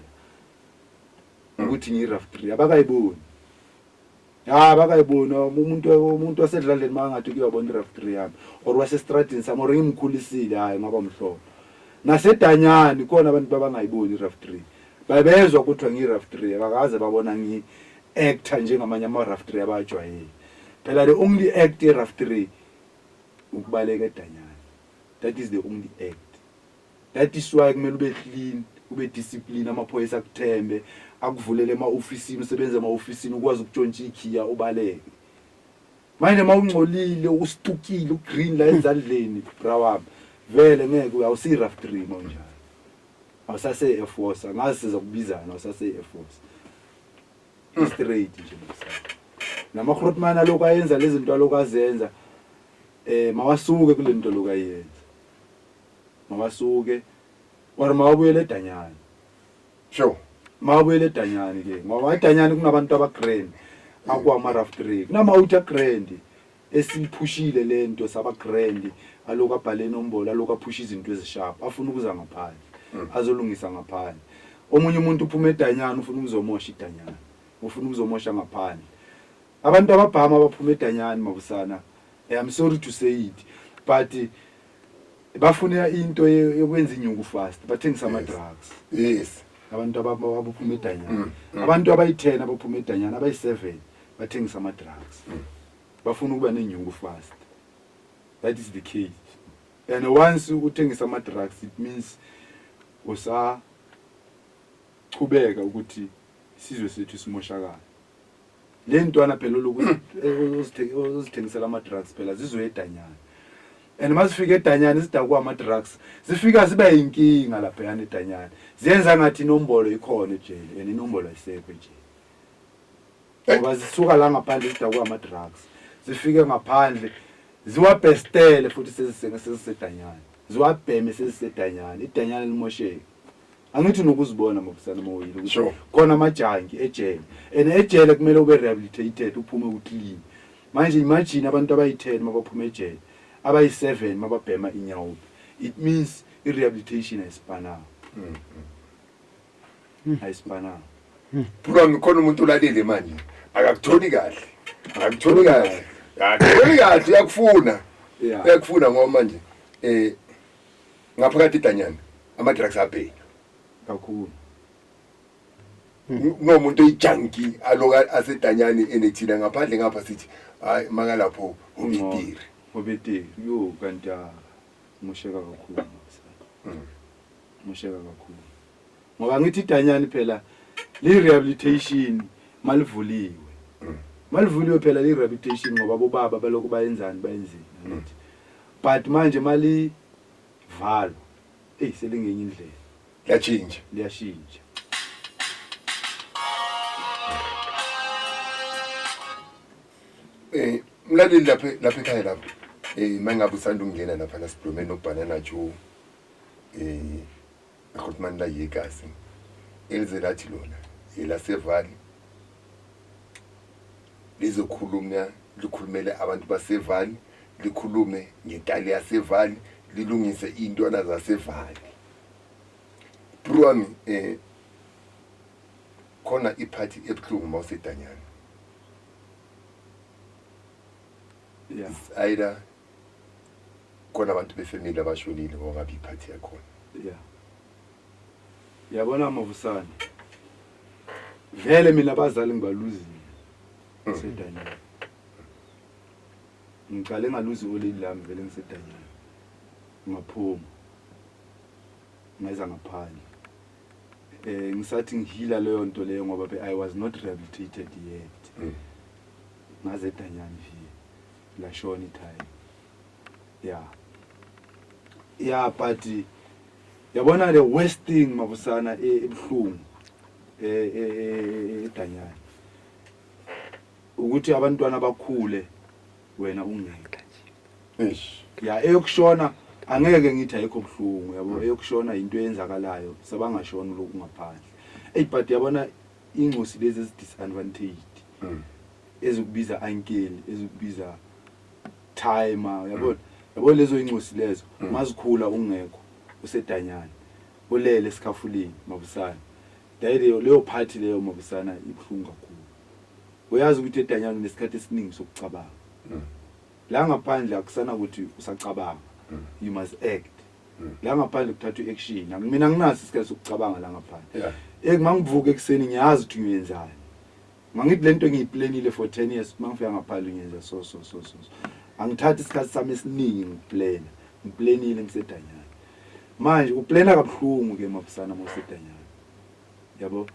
ukuthi ngiyi-rough 3 abakayiboni. Bakayibona umuntu wasedlandleni mangathi kuyabona i-rough 3 yami or wasestradini sami or ngimkhulisile hayi ngaba mhlobo. Nasedanyani khona abantu babangayiboni i-rough 3. Babezwa kuthiwa ngiyi-rough 3 akakaze babona ngi-actor njengamanye ama-rough 3 abajwayele. Phela the only act ye-rough 3 ukubaleka edanyani. That is the only act. That is why kumele ube clean, ube discipline, amaphoyisa akuthembe, akuvulele ema-ofisini, usebenze ema-ofisini ukwazi ukutshontsha ikhiya ubaleke. Manje mawungcolile, ustukile, ugreen la ezandleni bra wami, vele ngeke awusi-rough 3 manje. Awusase Air Force, angazi sizokubizana awusase Air Force. Straight nje msana. Namakrotman aloku ayenza lezi zinto aloku azenza, mawasuke kule nto aloku ayenza. Mawasuke or mawabuyele edanyani. Sure. Mawabuyele edanyani ke. Ngoba edanyani kunabantu abagrand, akwama-rough 3. Kunama-outer grand esiphushile lento sabagrand aloku abhale inombolo, aloku aphusha izinto ezisharp, afuna ukuza ngaphandle, azolungisa ngaphandle. Omunye umuntu uphuma edanyani ufuna ukuzomosha idanyani, ufuna ukuzomosha ngaphandle. Abantu ababhama abaphuma edanyani mabusana, I'm sorry to say it, but bafuna into yokwenza inyungu fast, bathengisa ama-drugs. Yes. Abantu abaphuma edanyani, abantu abayi-10 abaphuma edanyani, abayi-7 bathengisa ama-drugs. Bafuna ukuba nenyungu fast. That is the case. And once uthengisa ama-drugs, it means usaqhubeka ukuthi isizwe sethu simoshakala. Le ntwana phela lokuthi uzithengisela ama-drugs phela zizoya edanyani. And masifika edanyani sidakwa ama-drugs, zifika ziba yinkinga lapha yana edanyani. Ziyenza ngathi inombolo ikhona ejele, and inombolo ayisekho ejele. Ngoba zisuka la ngaphandle zidakwa ama-drugs. Zifike ngaphandle, ziwabhestele futhi sezisedanyani. Ziwabheme sezisedanyani, idanyani limosheke. Angithi nokuzibona mabusana mawuyile ukuthi khona amajanki ejele, and ejele kumele ube rehabilitated uphume uclean. Manje imagine abantu abayi-10 mabaphuma ejele, abayi-7 mababhema inyawo. It means i-rehabilitation ayisipana. Ayisipana. Phula ngikhona umuntu ulalile manje. Akakutholi kahle. Akakutholi kahle. Akakutholi kahle uyakufuna. Uyakufuna ngoba manje ngaphakathi edanyani ama-drugs abhena kakhulu. Ngomuntu oyijunkie aloka asedanyani enethina ngaphandle ngapha sithi hayi makalapho ubitiri. Ubitiri yo kanti mosheka kakhulu. Mosheka kakhulu. Ngoba ngithi idanyani phela li rehabilitation malivuliwe. Malivuliwe phela li rehabilitation ngoba bobaba baloko bayenzani bayenzini ngithi. But manje mali valo selingenye indlela. Liyashintsha. Mlaleli lapha ekhaya lapha mangabe usanda ungena lapha la siblomeni nobanana Joe akhulumana la yegasi elize lathi lona elasevali likhulumele abantu basevali, likhulume ngentali yasevali, lilungise intwana zasevali. Bruwami khona iphathi ebuhlungu mawusedanyani. Yeah. Either khona abantu befamily abashonile ngoba iphathi yakhona. Yeah. Yabona mavusana. Vele mina abazali ngibaluzile. Sedanyani. Ngiqale ngaluzi oleli lami vele ngisedanyani. Ngaphuma. Ngeza ngaphandle. Ngisathi ngihila leyo nto leyo ngoba I was not rehabilitated yet. Ngaze edanyani nje. La shoni time. Yeah, but yabona the worst thing mavusana ebuhlungu edanyani ukuthi abantwana bakhule wena ungeke eish ya eyokushona angeke ngithi ayikho buhlungu yabo eyokushona into eyenzakalayo sabangashona lokhu ngaphandle but yabona incosi lezi disadvantaged ezokubiza uncle ezokubiza timer yabo lezo incosi lezo mazikhula ungekho usedanyana ulele esikhafuleni mabusana dayile leyo party leyo mabusana ibhlungu kakhulu uyazi ukuthi edanyana nesikhathi esiningi sokucabanga la ngaphandle akusana ukuthi usacabanga you must act la ngaphandle kuthatha action mina nginasi isikhathi sokucabanga la ngaphandle mangivuka ekseni ngiyazi ukuthi ngiyenzani mangithi lento ngiyiplanile for 10 years mangifika ngaphandle ngiyenza so angithatha isikhathi sami esiningi ngiplanile ngisedanyana manje uplana kabuhlungu ke mabusana mosedanyana yabo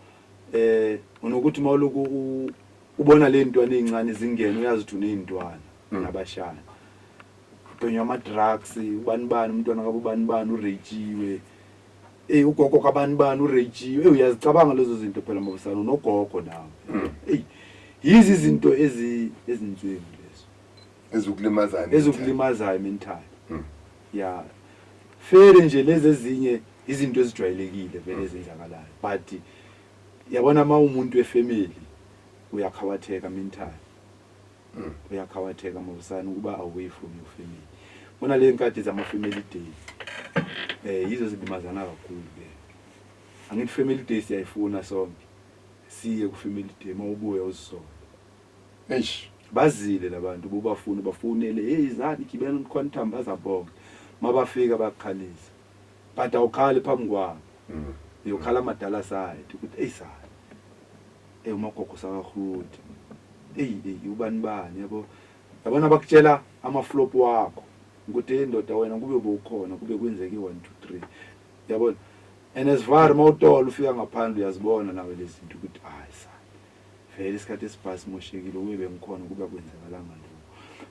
unokuthi mawuloku ubona le ntwana ezincane zingena uyazi ukuthi unezintwana nabashana uphenya ama drugs ubanibani umntwana kabe ubanibani urejiwe ugogo kabanibani urejiwe uyazicabanga lezo zinto phela mabusana unogogo nawe yizi izinto ezinzweni lezo ezokulimazayo mental ya fair nje lezi ezinye izinto ezijwayelekile vele ezenzakalayo but yabona umuntu wefamily uyakhawatheka mental uyakhawatheka mabusana ukuba away from your family bona le nkathi zama family day yizo zibimazana kakhulu ke angithi family day siyayifuna sonke siye ku family day mawubuya uzisona eish bazile labantu bafunele izani gibela quantum bazabonga mabafika bakhalisa but awukhali phambi kwabo uyokhala madala side ukuthi eyisana umagogo sakakhruti ubani yabo yabona bakutshela ama flop wakho ukuthi indoda wena kube bokhona kube kwenzeke 1 2 3 yabona and as far mawutola ufika ngaphandle uyazibona nawe lezi zinto ukuthi sa vele isikhathi esibhasi moshekile ube ngikhona kuba kwenzakala ngalo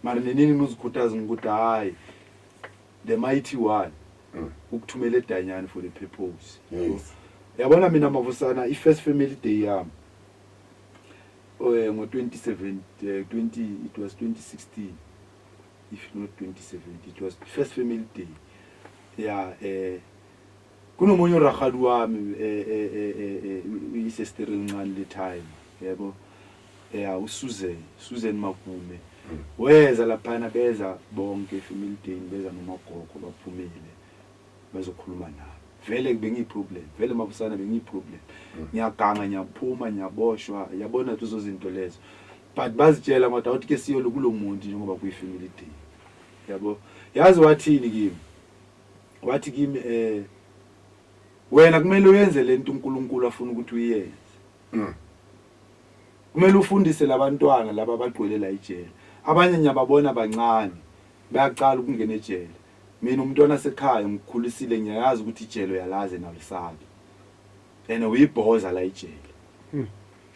mara nenini uzikhuthaza ukuthi hayi the mighty one ukuthumela edanyana for the purpose yabona mina mavusana i-first family day yami ngo-2017 it was 2016 if not 2017 it was first family day kunomunye urahali wami isestere encane le time yabo uSusan Magume weza laphana beza bonke family day beza nomagogo baphumile bazokhuluma nami vele bengiyiproblem vele mabusana bengiyiproblem ngiyaganga ngiyaphuma ngiyaboshwa yabona lezo zinto lezo but bazitshela ngoba uthi ke siyo lokulo muntu njengoba kuyi family day yabo yazi wathi kimi wena kumele uyenze lento uNkulunkulu afuna ukuthi uyenze kumele ufundise labantwana laba abagcwele la ejele abanye nyababona bancane bayaqala ukungena ejele mina umntwana sekhaya ngikhulisile ngiyazi ukuthi ijele uyalaze nalisabi uyibhoza la ejele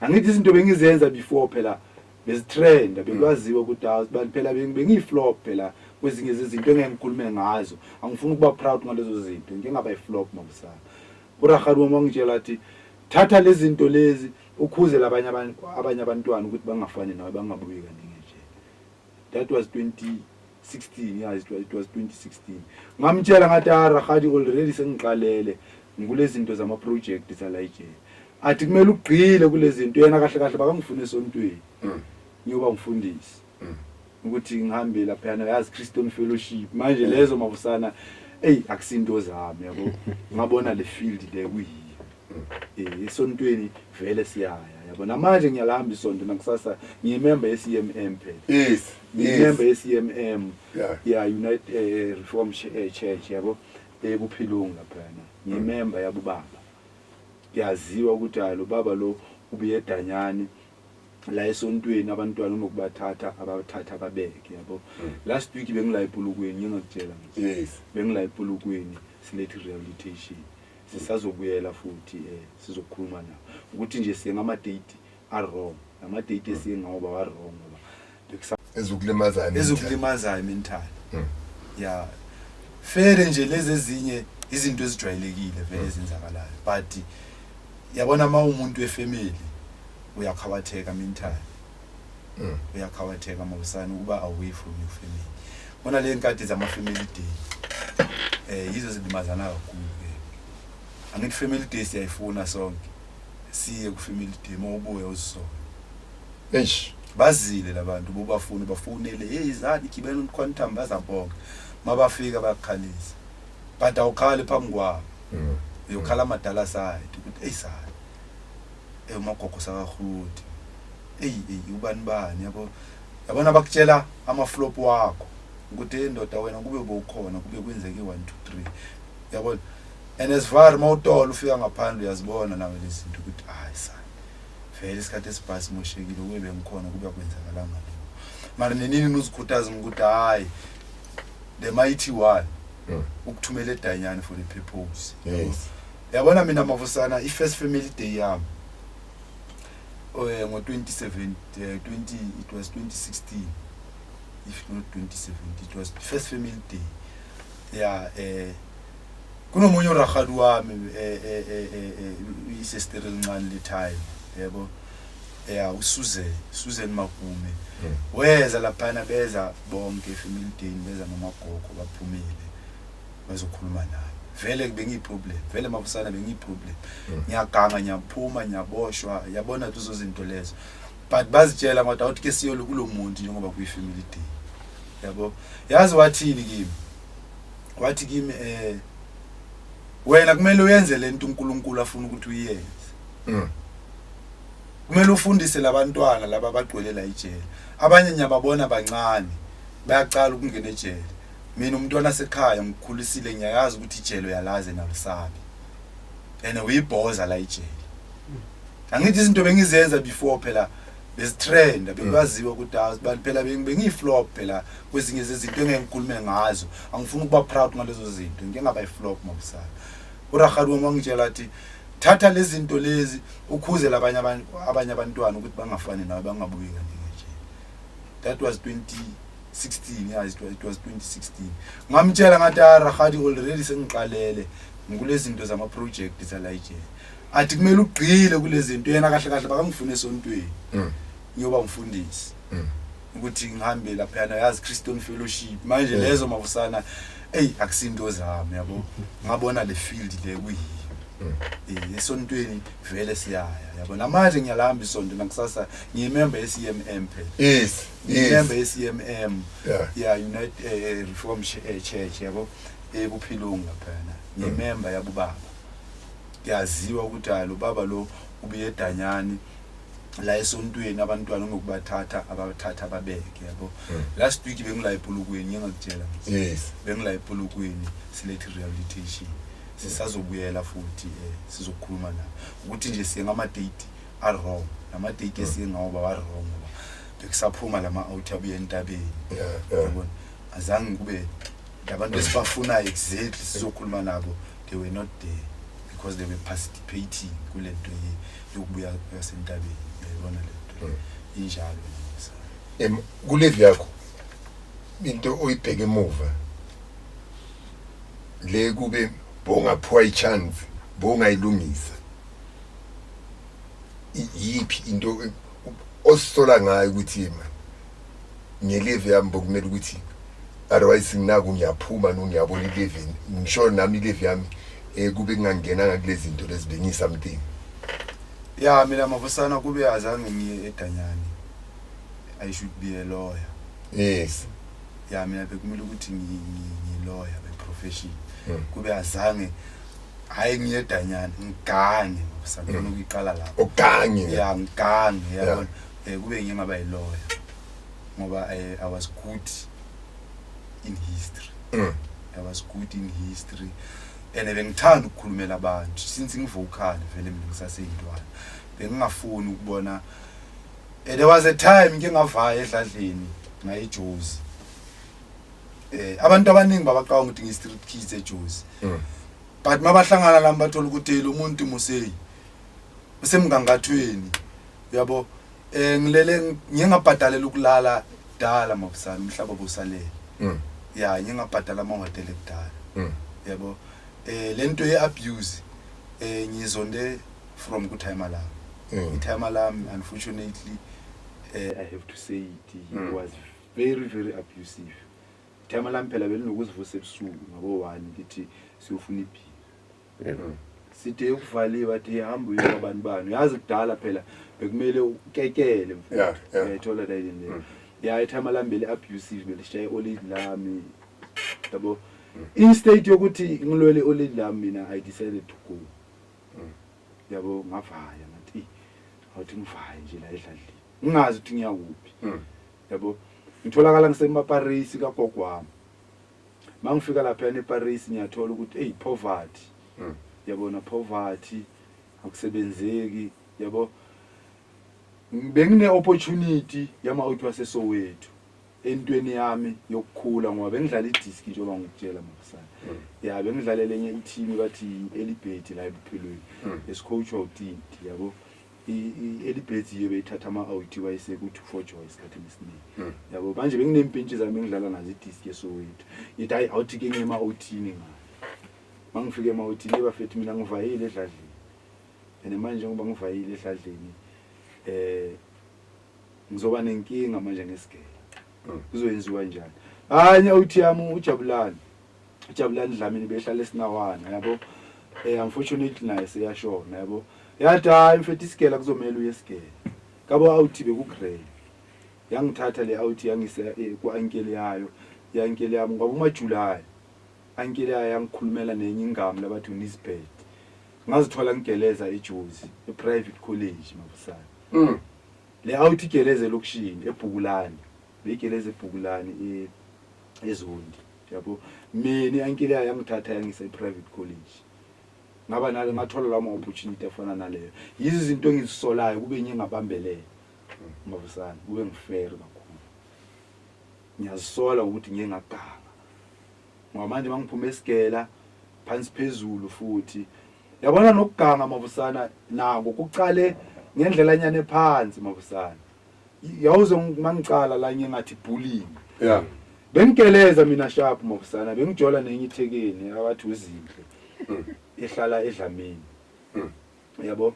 angithi izinto bengizenza before phela bezitrend bekwaziwa ukuthi phela bengiyiflop phela kwezinye izinto engikhulume ngazo angifuni ukuba proud ngalezo zinto ngingaba iflop mabusana urahali wami ngitshela athi thatha lezi zinto lezi ukhuzela abanye abantwana ukuthi bangafani nawe bangabuyi kaningi nje that was 2016 yes it was 2016 ngamtshela ngathi rahali already sengiqalele ngikule zinto zama project zala ejele athi kumele ugqile kule zinto yena kahle kahle bakangifune esontweni ngiyoba umfundisi ukuthi ngihambe lapha yana yazi Christian Fellowship manje lezo mavusana akusinto zami yabo ngabona le field le kuyiyo esontweni vele siyaya yabo namanje ngiyalahamba isonto nakusasa ngiyimember yeCMM phela ngiyimember yeCMM United Reform Church yabo ebuphilungu lapha yana ngiyimember yabo baba yaziwa ukuthi lo baba lo ubuye edanyani la esontweni abantwana unokubathatha abathatha babeke yabo last week bengila ePulukweni ngingakutshela bengila ePulukweni silethe rehabilitation sisazobuyela futhi sizokhuluma nabo ukuthi nje siye ngama date wrong ama date esiye ngawo wa wrong ngoba ezokulimazayo mental fair nje lezi ezinye izinto ezijwayelekile vele ezenzakalayo but yabona umuntu wefamily uyakhawatheka mental uyakhawateka mawusana ukuba away from your family bona le nkadi zama family day yizo zibimazana kakhulu ke angithi family day siyayifuna sonke siye ku family day mawubuye uzisona eish bazile labantu bobafuni bafonele hey zani gibela uquantum bazabonga mabafika bayakhalisa but awukhali phambi kwabo uyokhala amadala side ukuthi eyisana umagogo sakahuti ubani yabona bakutshela ama-flop wakho ukuthi indoda wena kube bowukhona kube kwenzeke 1 2 3 yabona and as far mawutola ufika ngaphandle uyazibona nawe lezi zinto ukuthi hayi sana vele isikhathi esibhasi moshekile kube bengikhona kube kwenzakalanga lokho mara nenini uzikhuthaza ukuthi hayi the mighty one ukuthumela edanyana for the purpose yes yabona mina mavusana i-first family day yami ngo-2017 it was 2016 if not 2017 it was first family day kunomunye uragadu wami isestere elincane le-time yabo uSusan Magume weza laphana beza bonke family day beza nomagogo baphumile bazokhuluma naye vele bengiyiproblem vele mavusana bengiyiproblem ngiyaganga ngiyaphuma ngiyaboshwa yabona tuzo zinto lezo but bazitshela ngoba awuthi ke siyo kulomuntu njengoba kuyi family day yabo yazi wathi kimi wena kumele uyenze lento uNkulunkulu afuna ukuthi uyenze kumele ufundise labantwana laba bagqwelela ijele abanye nyababona bancane bayaqala ukungena ejele mina umntwana sekhaya ngikhulisile ngiyayazi ukuthi ijele uyalaze nalisabi and uyibhoza la ijele angithi izinto bengizenza before phela besitrend bekwaziwa ukuthi abantu phela bengiyiflop phela kwezinye zezinto engikhulume ngazo angifuni ukuba proud ngalezo zinto ngingaba iflop mabusana uragadu wangitshela athi thatha lezi zinto lezi ukhuze abanye abantwana ukuthi bangafani nawe bangabuyi kanti nje that was 2016 yes it was 2016 ngamtshela ngathi Ragadu already sengiqalele ngkulezi zinto zama project zalayije athi kumele ugqile kulezi zinto yena kahle kahle bakangifune esontweni ngiyoba umfundisi ukuthi ngihambe lapha yana yazi Christian Fellowship manje lezo mavusana akusinto zami yabo ngabona le field le kuyiyo esontweni vele siyaya yabona manje ngiyalamba isonto nakusasa ngiyimember yeCMM phela yes ngiyimember yeCMM United Reform Church yabo ebuphilungu lapha ngiyimember yabubaba yaziwa ukuthi lo baba lo ubuye edanyani la esontweni abantwana ngokubathatha abathatha babeke yabo last week bengila ePulukweni ngiyakutshela yes bengila ePulukweni select rehabilitation sisazobuyela futhi sizokhuluma nabo ukuthi nje siye ngama date are wrong nama date esiye ngawo ba wrong ngoba bekusaphuma lama out abuye entabeni yabona azange kube abantu esibafuna exactly sizokhuluma nabo they were not there because they were participating kulento yokubuya kwasentabeni yabona lento injalo kulevi yakho into oyibheke emuva le kube bongaphiwa ichance bongayilungisa yipi into osola ngayo ukuthi ngelevi yami bokumele ukuthi otherwise nginaku ngiyaphuma ngiyabona ilevi ngisho nami ilevi yami kube ngangena ngakulezi zinto lezibengisa something mina mavusana kube azange ngiye edanyani I should be a lawyer yes mina bekumele ukuthi ngilawyer by profession kube azange hayi ngiye edanyani ngigange mavusana ukuyiqala lapho ugange ngigange yabona kube ngingaba yilawyer ngoba I was good in history I was good in history and bengithanda ukukhulumela abantu since ngivocal vele mina ngisaseyintwana bengingafuni ukubona there was a time ngingavaya edladleni ngayijozi abantu abaningi babaqhawe ukuthi ngi-street kids ejozi but mabahlangana lami bathola ukuthi lo muntu museyi usemgangathweni yabo ngilele ngingabhadalela ukulala dala mabusana umhlaba bosalele ngingabhadala amahotela ekudala yabo lento ye-abuse ngizonde from kuThayima Lami iThayima Lami unfortunately I have to say it, he was very very abusive. Time lami phela belinokuzivusa ebusuku ngabo 1 ngithi siyofuna iphini. Sithe ukuvaliwe bathi hamba uye kwabantu bani. Yazi kudala phela bekumele ukekele mfethu. Uyayithola la yini. Yeah, time lami bele abusive belishaye olid lami. Yabo. Instead yokuthi ngilwele olid lami mina I decided to go. Yabo ngavaya ngathi awuthi ngivaye nje la edladlini. Ngingazi ukuthi ngiyakuphi. Yabo. Ngitholakala ngisemaParis kagogo wami. Mangifika lapha eParis ngiyathola ukuthi hey poverty. Yabona poverty akusebenzeki yabo. Bengine opportunity yama out waseSoweto entweni yami yokukhula ngoba bengidlala idisk njengoba ngikutshela mfana. Yeah, bengidlalela enye i-team bathi Elibet la ebuphilweni. Esicoach uTinti yabo. I-Elibet yiyo beyithatha ama-out wayise ku-2 Joy isikhathini esiningi. Yabo manje benginempintshi zami engidlala nazo idisk yeSoweto. Yithi hayi out ke ngema-outini ngayo. Mangifike ema-outini bafethi mina ngivayile edladlini. And manje ngoba ngivayile edladlini ngizoba nenkinga manje ngesigele. Kuzoyenziwa njani? Hayi out yami uJabulani. uJabulani Dlamini behlala esinawana yabo. Unfortunately naye seyashona yabo. Yathi hayi mfethu isigela kuzomela uyesigela. Kabo out bekugrade. Yangithatha le out yangisa ku-ankle yayo. Yankele yami ngoba umaJuly. Ankele yayo yangikhulumela nenye ingami labathi uNisbet. Ngazithola ngigeleza eJozi, eprivate college mabusana. Le out igeleze lokushini eBhukulani. Beyigeleze eBhukulani eZondi. Yabo. Mina ankele yayo yangithatha yangisa eprivate college. Ngaba nalo ngathola lama opportunity afana naleyo. Yizi izinto engizisolayo kube ngingabambelele. Mabusana, kube ngifair kakhulu. Ngiyazisola ukuthi ngiyengaganga. Ngoba manje mangiphuma esigela phansi phezulu futhi. Yabona nokuganga mabusana nako kuqale ngendlela nyane phansi mabusana. Yawuze mangicala la ngingathi bullying. Yeah. Bengigeleza mina sharp mabusana bengijola nenye iThekwini abathi uzinhle. Ehlala eDlamini. Yabo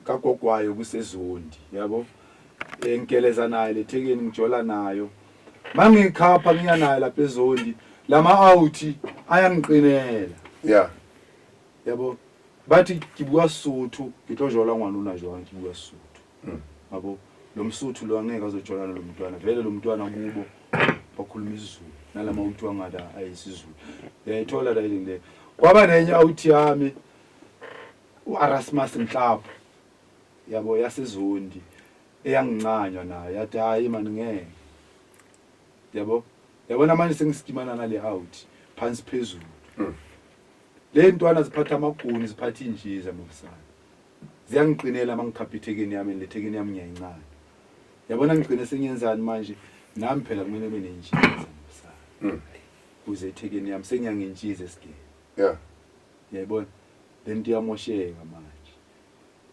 kagogwayo kuseZondi yabo. Engigeleza naye leThekwini ngijola nayo. Mangikhapha ngiya naye lapha eZondi lama out ayangiqinela. Yeah. Yabo bathi kibuka Sotho ngitojola ngwanuna jwanga kibuka Sotho. Yabo lo msuthu lo angeke azojolana lo mntwana vele lo mntwana kubo bakhuluma isiZulu nalama uthiwa ngada ayisizulu. Yayithola la ile kwaba nenye out yami uErasmus Mhlapho yabo yaseZondi eyangincanywa nayo yathi hayi mani ngeke yabo yabona manje sengisikimana nale out phansi phezulu. Le ntwana ziphatha amaguni ziphatha injiza mabusana. Ziyangiqinela mangikhapha iThekwini yami leThekwini yami ngiyayincane. Yabona ngigcine sengiyenzani manje nami phela kumele bene injiza mabusana. Kuze iThekwini yami sengiyangentshiza esigele. Yeah. Yayibona lento yamosheka manje.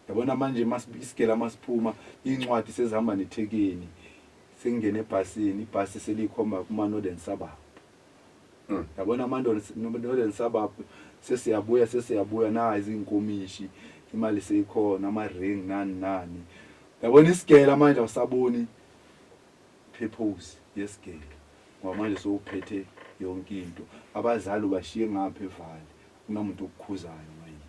Yabona manje isigela masiphuma incwadi sezihamba neThekwini. Sengene ebhasini ibhasi selikhomba kuma Northern Suburb. Yabona Northern Suburb sesiyabuya na izinkomishi imali seyikhona ama-ring nani. Yabona isigela manje awusaboni purpose yesigela. Ngoba manje sowuphethe yonke into. Abazali bashiye ngapha evali kunamuntu okukhuzayo manje.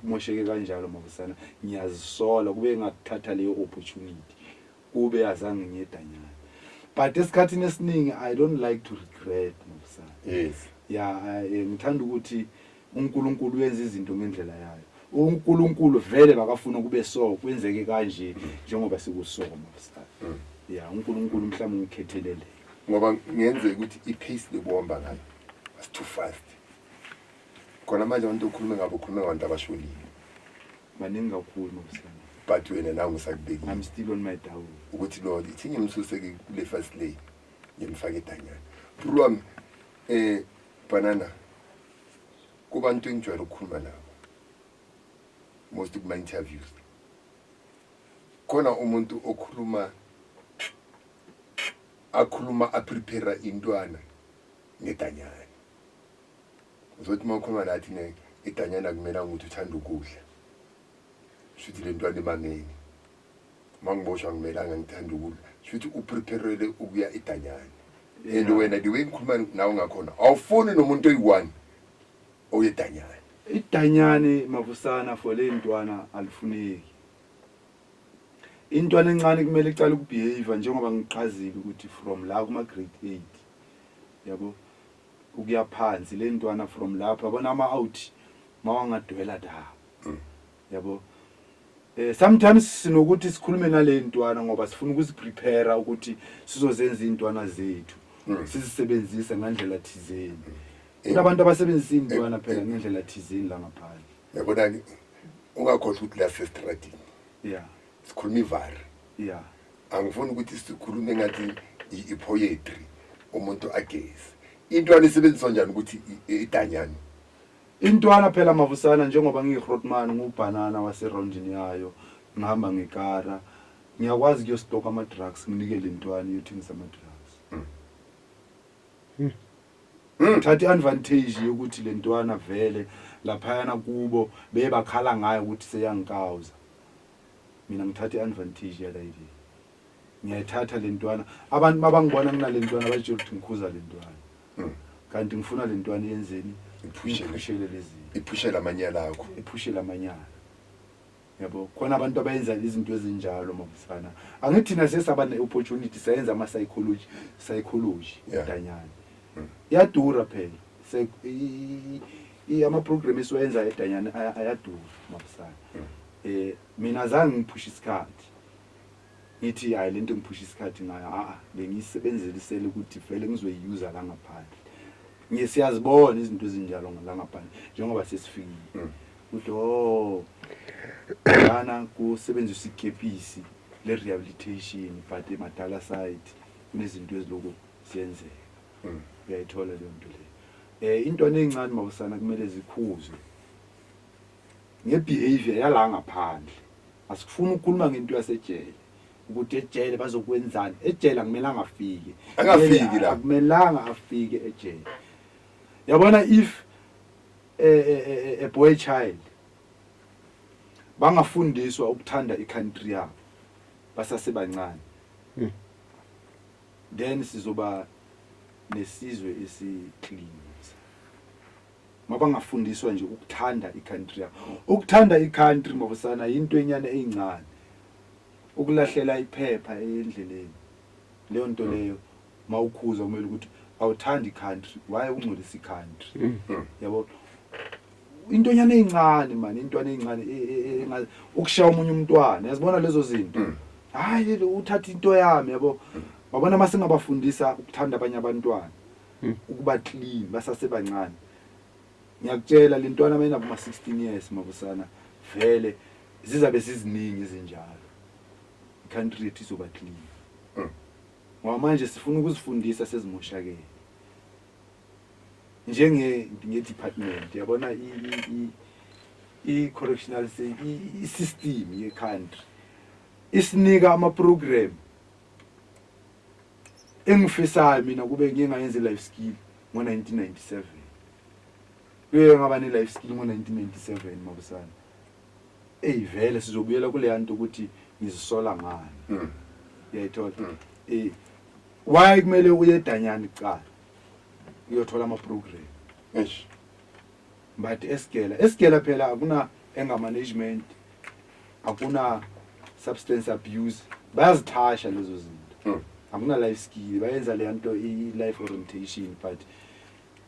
Mosheke kanjalo mabusana ngiyazisola kube ngathatha leyo opportunity. Kube azange ngiyedanyana. But esikhathini esiningi I don't like to regret mabusana. Yes. Yeah, ngithanda ukuthi uNkulunkulu wenza izinto ngendlela yayo. uNkulunkulu vele bakafuna kube so kwenzeke kanje njengoba sikusoka mabusana. Yeah, uNkulunkulu mhlawumbe ngikhethelele. Ngoba ngenze ukuthi ipace lebomba ngayo was too fast. Khona manje abantu ukhuluma ngabo ukhuluma ngabantu abasholile. Maningi kakhulu mabusana. But wena nawe ngisakubekile. I'm still on my down. Ukuthi Lord ithi ngimsuseke kule first lane ngimfake edanyana. Bro banana kubantu engijwayele ukukhuluma nabo. Most of my interviews. Khona umuntu akhuluma aprepare intwana ngedanyana. Uzothi makhuluma nathi idanyana kumele ukuthi uthanda ukudla. Shuthi le ntwana emangeni. mangiboshwa ngimelanga ngithanda ukudla futhi upreparele ukuya eDanyani and wena the way ngikhuluma nawe ngakhona awufuni nomuntu oyi1 oyeDanyani iDanyani mavusana for le ntwana alifuneki intwana encane kumele icala ukubehave njengoba ngiqhazile ukuthi from la kuma grade 8 yabo ukuya phansi le ntwana from lapha yabona ama out mawangadwela da yabo sometimes sinokuthi sikhulume nale ntwana ngoba sifuna ukuziprepare ukuthi sizozenza intwana zethu sizisebenzise ngandlela thizeni kunabantu abasebenzisa intwana phela ngendlela thizeni la ngaphandle yabona ungakhohlwa ukuthi la sestradini yeah sikhuluma ivari yeah angifuni ukuthi sikhulume ngathi ipoetry umuntu agezi intwana isebenziswa njani ukuthi iDanyani intwana phela mavusana njengoba ngiyiRotman ngubanana waserondini yayo ngihamba ngekara ngiyakwazi kuyostoka ama drugs nginikele intwana yothengisa ama drugs thatha advantage yokuthi le ntwana vele lapha yana kubo bebakhala ngayo ukuthi seyangikawuza mina ngithatha advantage yala idea ngiyathatha le ntwana abantu mabangibona kunale ntwana bathi ukuthi ngikhuza le ntwana kanti ngifuna le ntwana yenzeni iphushele lezi iphushela amanyala akho iphushela amanyala yabo khona abantu abayenza izinto ezinjalo mabusana angithi thina sesaba ne opportunity sayenza ama psychology eDanyani yadura phela ama program esiwenza eDanyani ayadura mabusana mina zange ngiphusha isikhathi ngithi hayi lento ngiphusha isikhathi ngayo bengiyisebenzelisele ukuthi vele ngizoyiuser la ngaphandle ngiyasiyazibona izinto ezinjalo la ngaphandle njengoba sesifikile ukuthi lana kusebenzisa ikepisi le rehabilitation but emadala side kunezinto eziloko siyenzeka uyayithola le nto le intwana ezincane mawusana kumele zikhuzwe ngebehavior yala ngaphandle asikufuna ukukhuluma ngento yasejele ukuthi ejele bazokwenzani ejele akumelanga afike angafiki la akumelanga afike ejele yabona if a boy child bangafundiswa ukuthanda icountry yabo basasebancane then sizoba nesizwe esiclean mabangafundiswa nje ukuthanda icountry yabo ukuthanda icountry mabusana into enyane ezincane ukulahlela iphepha endleleni leyo nto leyo mawukhuza kumele ukuthi awuthandi icountry why ungcolisa icountry yabo into enyane ezincane man intwana ezincane ukushaya umunye umntwana yazibona lezo zinto hayi uthatha into yami yabo wabona masingabafundisa ukuthanda abanye abantwana ukuba clean basasebancane ngiyakutshela le ntwana mayina kuma 16 years mabusana vele zizabe siziningi ezinjalo icountry yethu izoba clean ngoba manje sifuna ukuzifundisa sezimoshakele nge department yabona correctional system ye country isinika ama program engifisayo mina kube ngingayenza life skill ngo1997 kuye ngaba ne life skill ngo1997 mabusana vele sizobuyela kule yanto ukuthi ngizisola ngani uyayithola why kumele uye eDanyani kuqala uyothola ama program but esigela phela akuna anger management akuna substance abuse bayazithasha lezo zinto akuna life skill bayenza le yanto life orientation but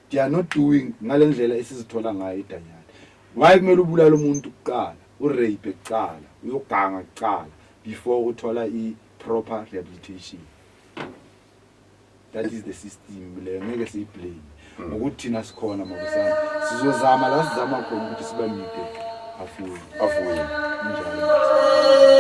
they are not doing ngalendlela esizithola ngayo eDanyani why kumele ubulala umuntu kuqala urape kuqala uyoganga kuqala before uthola proper rehabilitation that is the system le ngeke siyiblame ukuthi thina sikhona mabusana sizozama la sizama khona ukuthi sibamide afuye afuye njalo